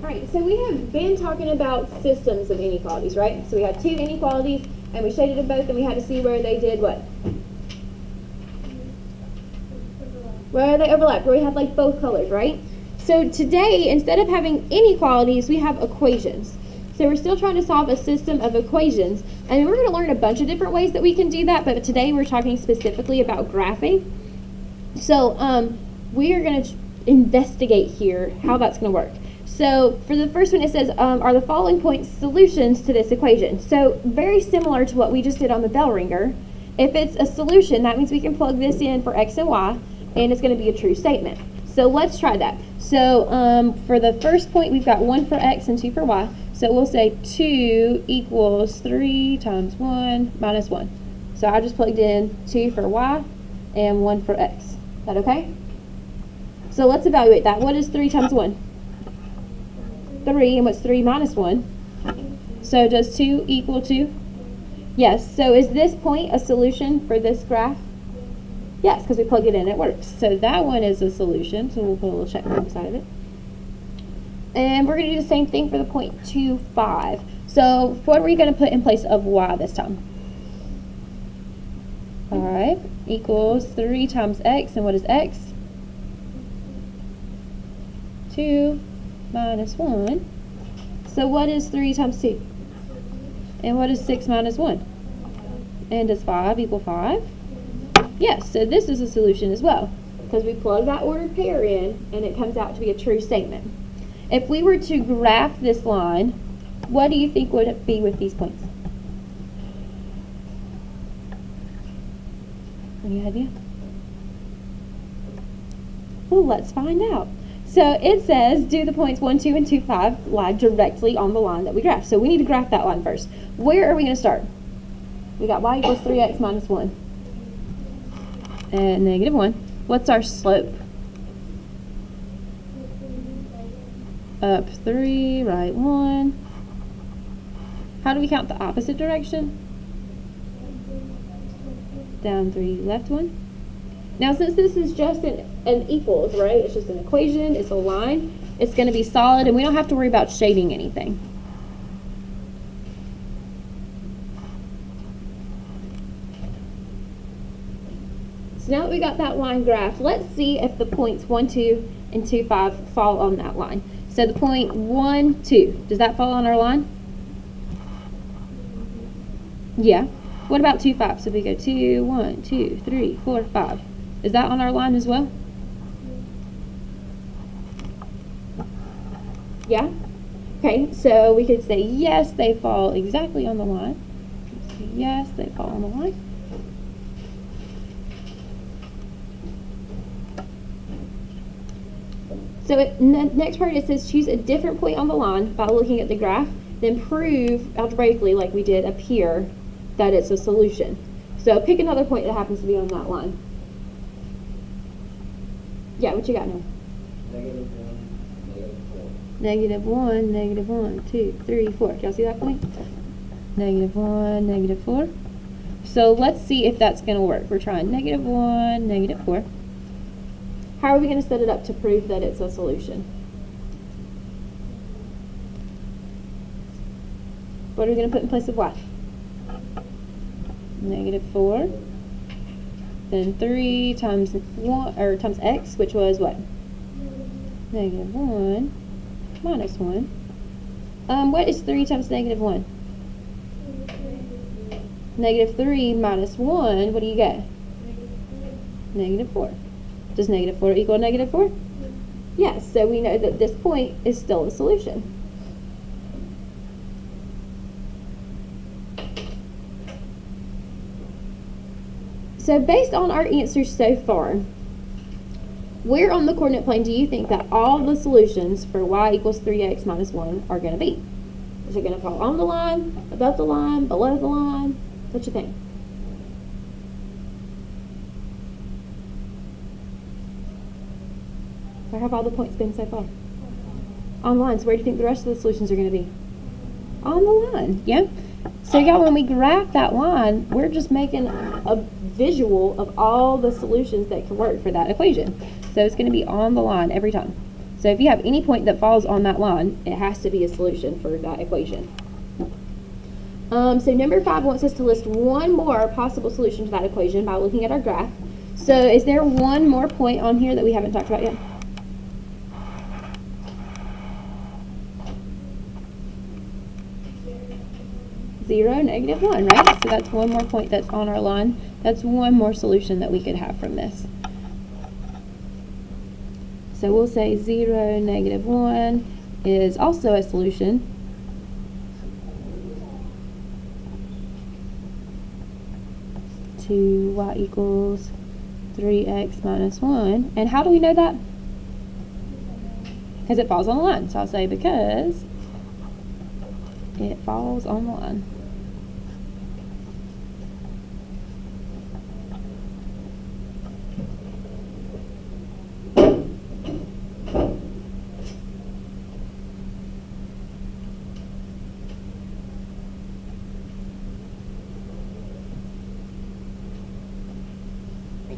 Alright, so we have been talking about systems of inequalities, right? So we had two inequalities, and we shaded them both, and we had to see where they did what? Where they overlap, where we have like both colors, right? So today, instead of having inequalities, we have equations. So we're still trying to solve a system of equations, and we're going to learn a bunch of different ways that we can do that, but today we're talking specifically about graphing. So we are going to investigate here how that's going to work. So for the first one, it says, are the following points solutions to this equation? So very similar to what we just did on the bell ringer. If it's a solution, that means we can plug this in for x and y, and it's going to be a true statement. So let's try that. So for the first point, we've got 1 for x and 2 for y. So we'll say 2 equals 3 times 1 minus 1. So I just plugged in 2 for y and 1 for x. Is that okay? So let's evaluate that. What is 3 times 1? 3, and what's 3 minus 1? So does 2 equal 2? Yes. So is this point a solution for this graph? Yes, because we plug it in, it works. So that one is a solution, so we'll put a little check mark beside of it. And we're going to do the same thing for the point 2, 5. So what are we going to put in place of y this time? 5 equals 3 times x, and what is x? 2 minus 1. So what is 3 times 2? And what is 6 minus 1? And does 5 equal 5? Yes, so this is a solution as well, because we plug that ordered pair in, and it comes out to be a true statement. If we were to graph this line, what do you think would it be with these points? Any idea? Well, let's find out. So it says, do the points 1, 2, and 2, 5 lie directly on the line that we graph. So we need to graph that line first. Where are we going to start? We got y equals 3x minus 1. And negative 1. What's our slope? Up 3, right 1. How do we count the opposite direction? Down 3, left 1. Now since this is just an equals, right? It's just an equation, it's a line. It's going to be solid, and we don't have to worry about shading anything. So now that we got that line graphed, let's see if the points 1, 2, and 2, 5 fall on that line. So the point 1, 2, does that fall on our line? Yeah. What about 2, 5? So we go 2, 1, 2, 3, 4, 5. Is that on our line as well? Yeah? Okay, so we could say yes, they fall exactly on the line. Yes, they fall on the line. So next part, it says choose a different point on the line by looking at the graph, then prove algebraically, like we did up here, that it's a solution. So pick another point that happens to be on that line. Yeah, what you got now? Negative 1, negative 1, 2, 3, 4. Y'all see that point? Negative 1, negative 4. So let's see if that's going to work. We're trying negative 1, negative 4. How are we going to set it up to prove that it's a solution? What are we going to put in place of y? Negative 4. Then 3 times 1, or times x, which was what? Negative 1 minus 1. What is 3 times negative 1? Negative 3 minus 1, what do you get? Negative 4. Does negative 4 equal negative 4? Yes, so we know that this point is still a solution. So based on our answers so far, where on the coordinate plane do you think that all the solutions for y equals 3x minus 1 are going to be? Is it going to fall on the line, above the line, below the line? What you think? Where have all the points been so far? On the line. So where do you think the rest of the solutions are going to be? On the line, yeah? So y'all, when we graph that line, we're just making a visual of all the solutions that can work for that equation. So it's going to be on the line every time. So if you have any point that falls on that line, it has to be a solution for that equation. So number 5 wants us to list one more possible solution to that equation by looking at our graph. So is there one more point on here that we haven't talked about yet? 0, -1, right? So that's one more point that's on our line. That's one more solution that we could have from this. So we'll say 0, -1 is also a solution. To y equals 3x minus 1. And how do we know that? Because it falls on the line. So I'll say because it falls on the line.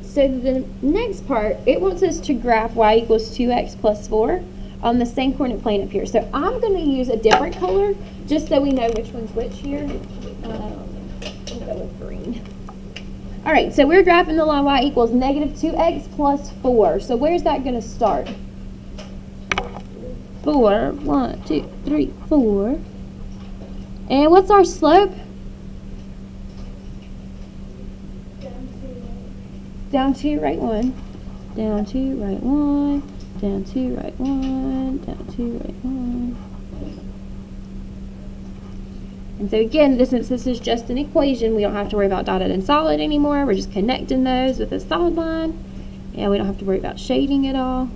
So the next part, it wants us to graph y equals 2x plus 4 on the same coordinate plane up here. So I'm going to use a different color just so we know which one's which here. I'll go with green. All right, so we're graphing the line y equals -2x plus 4. So where's that going to start? 4, 1, 2, 3, 4. And what's our slope? Down 2, right 1, down 2, right 1, down 2, right 1, down 2, right 1. And so again, since this is just an equation, we don't have to worry about dotted and solid anymore. We're just connecting those with a solid line. And we don't have to worry about shading at all.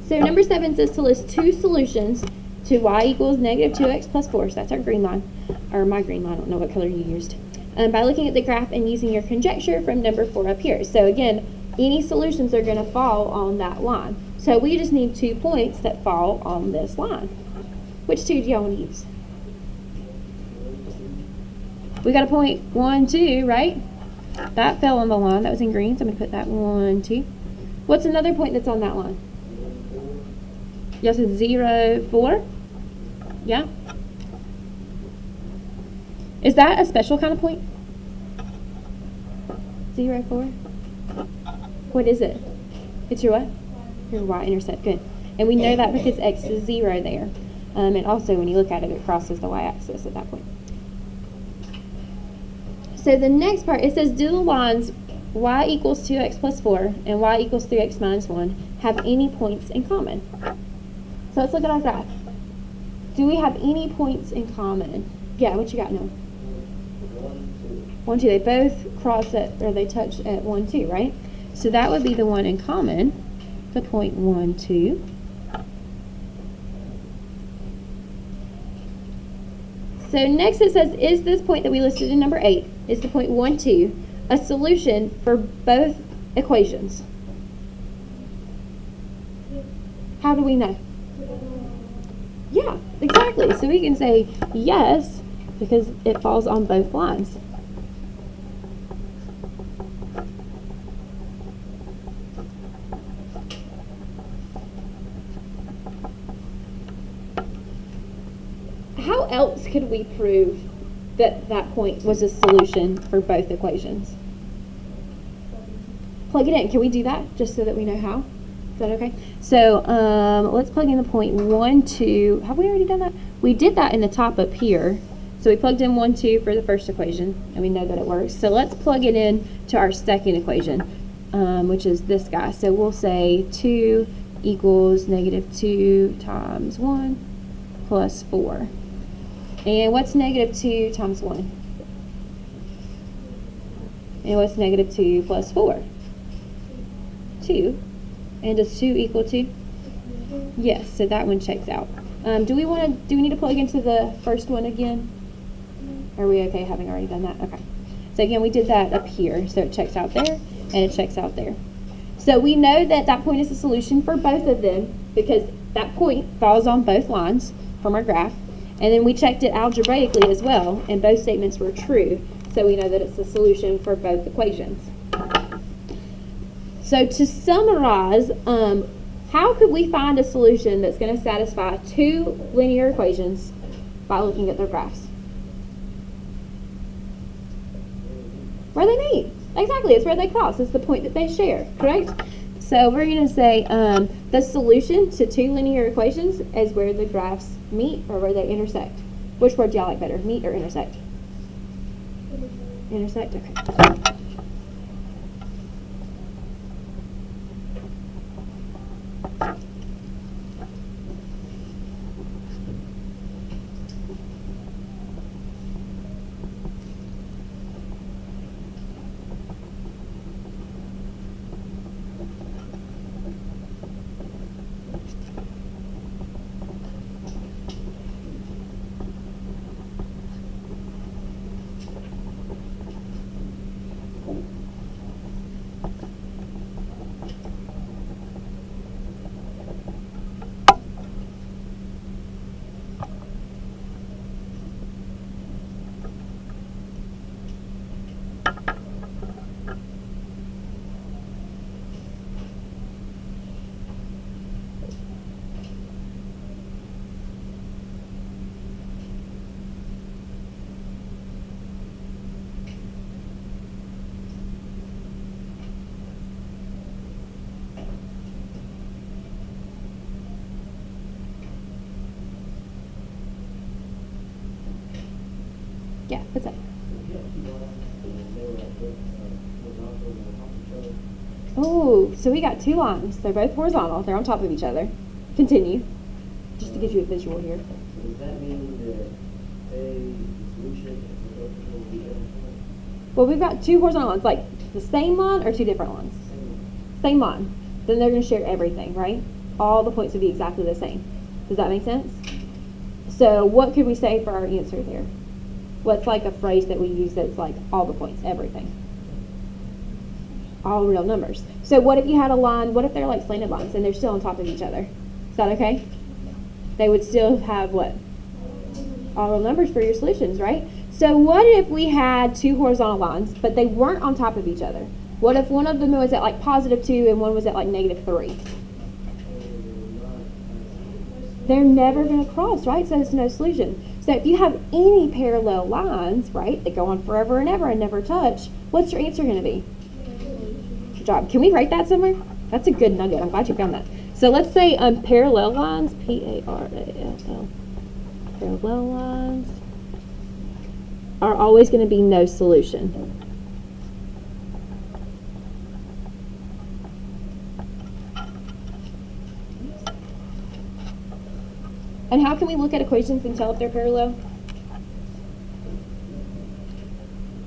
So number 7 says to list two solutions to y equals -2x plus 4. So that's our green line, or my green line. I don't know what color you used. By looking at the graph and using your conjecture from number 4 up here. So again, any solutions are going to fall on that line. So we just need 2 points that fall on this line. Which 2 do y'all want to use? We got a point 1, 2, right? That fell on the line. That was in green. So I'm going to put that 1, 2. What's another point that's on that line? Yes, it's 0, 4. Yeah. Is that a special kind of point? 0, 4. What is it? It's your what? Your y-intercept. Good. And we know that because x is 0 there. And also, when you look at it, it crosses the y-axis at that point. So the next part, it says, do the lines y equals 2x plus 4 and y equals 3x minus 1 have any points in common? So let's look at our graph. Do we have any points in common? Yeah, what you got now? 1, 2. They both cross at, or they touch at 1, 2, right? So that would be the one in common, the point 1, 2. So next it says, is this point that we listed in number 8, is the point 1, 2, a solution for both equations? How do we know? Yeah, exactly. So we can say yes, because it falls on both lines. How else could we prove that that point was a solution for both equations? Plug it in. Can we do that just so that we know how? Is that okay? So let's plug in the point 1, 2. Have we already done that? We did that in the top up here. So we plugged in 1, 2 for the first equation, and we know that it works. So let's plug it in to our second equation, which is this guy. So we'll say 2 equals -2 times 1 plus 4. And what's -2 times 1? And what's -2 plus 4? 2. And does 2 equal 2? Yes, so that one checks out. Do we need to plug into the first one again? Are we okay having already done that? Okay. So again, we did that up here. So it checks out there, and it checks out there. So we know that that point is a solution for both of them because that point falls on both lines from our graph. And then we checked it algebraically as well, and both statements were true. So we know that it's the solution for both equations. So to summarize, how could we find a solution that's going to satisfy two linear equations by looking at their graphs? Where they meet. Exactly, it's where they cross. It's the point that they share, correct? So we're going to say the solution to two linear equations is where the graphs meet or where they intersect. Which word do y'all like better, meet or intersect? Intersect, okay. Yeah, what's that? Oh, so we got two lines. They're both horizontal. They're on top of each other. Continue. Just to give you a visual here. So does that mean that a solution will be different? Well, we've got two horizontal lines, like the same line or two different lines? Same line. Then they're going to share everything, right? All the points would be exactly the same. Does that make sense? So what could we say for our answer there? What's like a phrase that we use that's like all the points, everything? All real numbers. So what if you had a line, what if they're like slanted lines and they're still on top of each other? Is that okay? They would still have what? All real numbers for your solutions, right? So what if we had two horizontal lines, but they weren't on top of each other? What if one of them was at like +2 and one was at like -3? They're never going to cross, right? So it's no solution. So if you have any parallel lines, right, that go on forever and ever and never touch, what's your answer going to be? Good job. Can we write that somewhere? That's a good nugget. I'm glad you found that. So let's say parallel lines, P-A-R-A-L-L, parallel lines are always going to be no solution. And how can we look at equations and tell if they're parallel?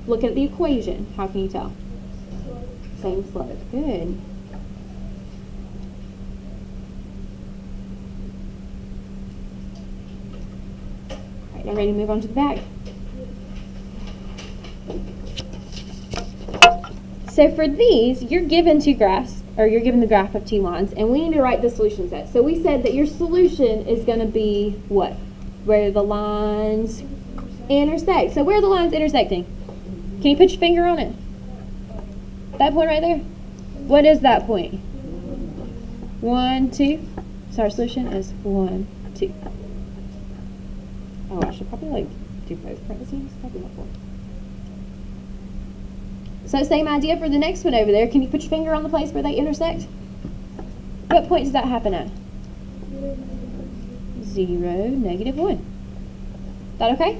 Look at the equation. How can you tell? Same slope. Good. All right, now ready to move on to the back. So for these, you're given two graphs, or you're given the graph of two lines, and we need to write the solution set. So we said that your solution is going to be what? Where the lines intersect. So where are the lines intersecting? Can you put your finger on it? That point right there? What is that point? 1, 2. So our solution is 1, 2. Oh, I should probably like do both parentheses. That'd be helpful. So same idea for the next one over there. Can you put your finger on the place where they intersect? What point does that happen at? 0, -1. Is that okay?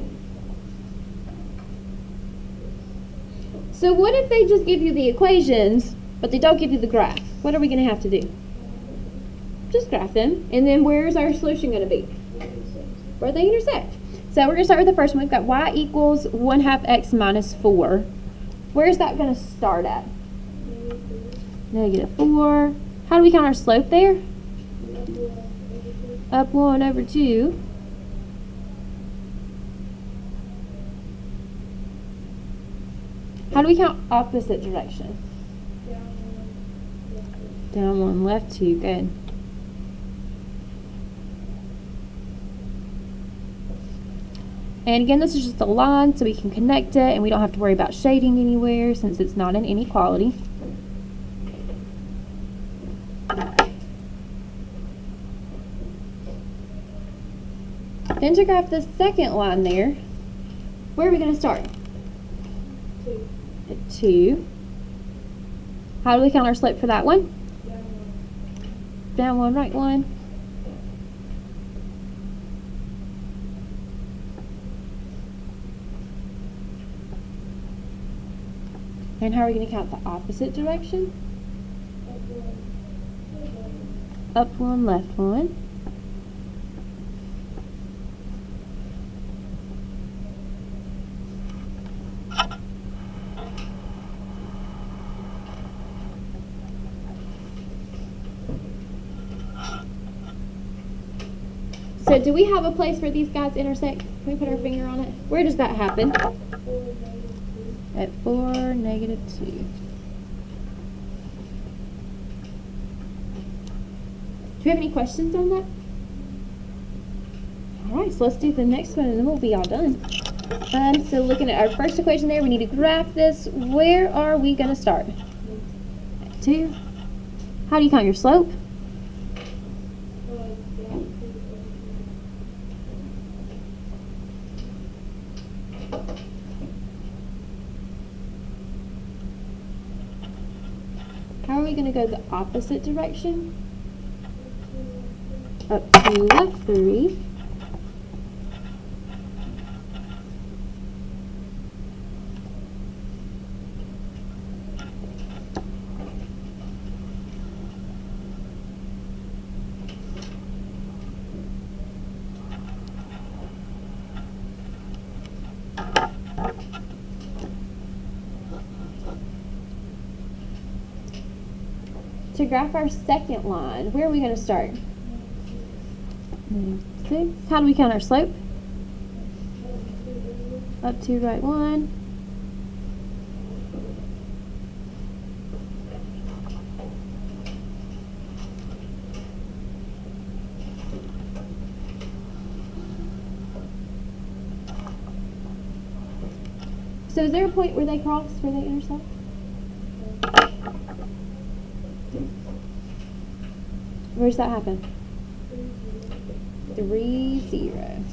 So what if they just give you the equations, but they don't give you the graph? What are we going to have to do? Just graph them. And then where's our solution going to be? Where they intersect. So we're going to start with the first one. We've got y equals 1/2 x minus 4. Where's that going to start at? -4. How do we count our slope there? Up 1 over 2. How do we count opposite direction? Down 1, left 2. Good. And again, this is just a line so we can connect it and we don't have to worry about shading anywhere since it's not an inequality. Then to graph the second line there, where are we going to start? 2. At 2. How do we count our slope for that one? Down 1. Down 1, right 1. And how are we going to count the opposite direction? Up 1. Up 1, left 1. So do we have a place where these guys intersect? Can we put our finger on it? Where does that happen? 4, -2. At 4, -2. Do we have any questions on that? All right, so let's do the next one and then we'll be all done. So looking at our first equation there, we need to graph this. Where are we going to start? At 2. How do you count your slope? Down 2. How are we going to go the opposite direction? Up 2, left 3. To graph our second line, where are we going to start? -6. How do we count our slope? Up 2, right 1. So is there a point where they cross, where they intersect? Where does that happen? 3, 0.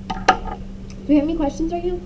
Do we have any questions right now?